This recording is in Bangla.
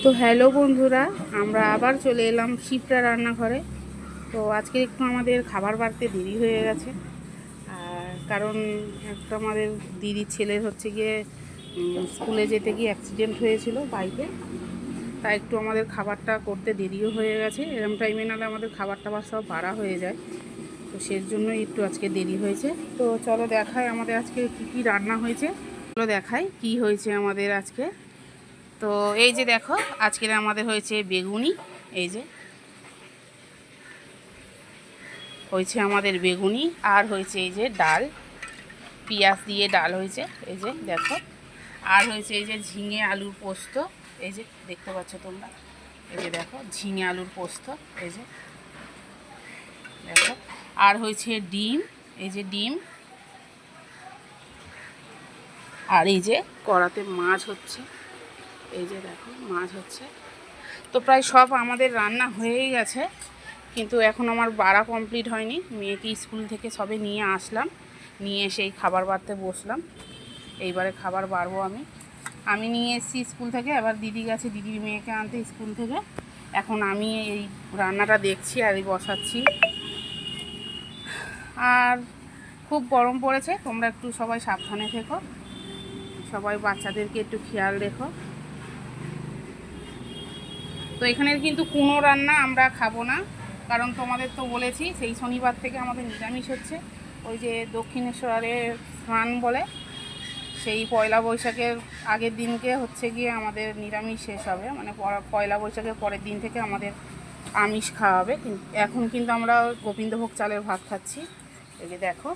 তো হ্যালো বন্ধুরা, আমরা আবার চলে এলাম শিপ্রা রান্নাঘরে। তো আজকে একটু আমাদের খাবার বাড়তে দেরি হয়ে গেছে, কারণ একটা আমাদের দিদির ছেলের হচ্ছে গিয়ে স্কুলে যেতে গিয়ে অ্যাক্সিডেন্ট হয়েছিল বাইকে। তাই একটু আমাদের খাবারটা করতে দেরিও হয়ে গেছে। এরম টাইমে নাহলে আমাদের খাবার টাবার সব বাড়া হয়ে যায়, তো সের জন্যই একটু আজকে দেরি হয়েছে। তো চলো দেখাই আমাদের আজকে কী রান্না হয়েছে। চলো দেখাই কি হয়েছে আমাদের আজকে। তো এই যে দেখো, আজকের আমাদের হয়েছে বেগুনি। এই যে হয়েছে আমাদের বেগুনি, আর হয়েছে এই যে ডাল, পেঁয়াজ দিয়ে ডাল হয়েছে। এই যে দেখো, আর হয়েছে এই যে ঝিঙে আলুর পোস্ত। এই যে দেখতে পাচ্ছ তোমরা, এই যে দেখো ঝিঙে আলুর পোস্ত। এই যে দেখো, আর হয়েছে ডিম। এই যে ডিম, আর এই যে কড়াতে মাছ হচ্ছে। এই যে দেখো মাছ হচ্ছে। তো প্রায় সব আমাদের রান্না হয়েই গেছে, কিন্তু এখন আমার বাড়া কমপ্লিট হয়নি। মেয়েকে স্কুল থেকে সবে নিয়ে আসলাম, নিয়ে এসে এই খাবার বাড়তে বসলাম। এইবারে খাবার বাড়বো আমি নিয়ে এসেছি স্কুল থেকে, এবার দিদি গেছে দিদির মেয়েকে আনতে স্কুল থেকে। এখন আমি এই রান্নাটা দেখছি আর এই বসাচ্ছি। আর খুব গরম পড়েছে, তোমরা একটু সবাই সাবধানে থেকো, সবাই বাচ্চাদেরকে একটু খেয়াল রেখো। তো এখানের কিন্তু কোনো রান্না আমরা খাবো না, কারণ তোমাদের তো বলেছি সেই শনিবার থেকে আমাদের নিরামিষ হচ্ছে। ওই যে দক্ষিণেশ্বরে স্নান বলে, সেই পয়লা বৈশাখের আগের দিনকে হচ্ছে গিয়ে আমাদের নিরামিষ শেষ হবে, মানে পয়লা বৈশাখের পরের দিন থেকে আমাদের আমিষ খাওয়া হবে। এখন কিন্তু আমরা গোবিন্দভোগ চালের ভাত খাচ্ছি। এই যে দেখো,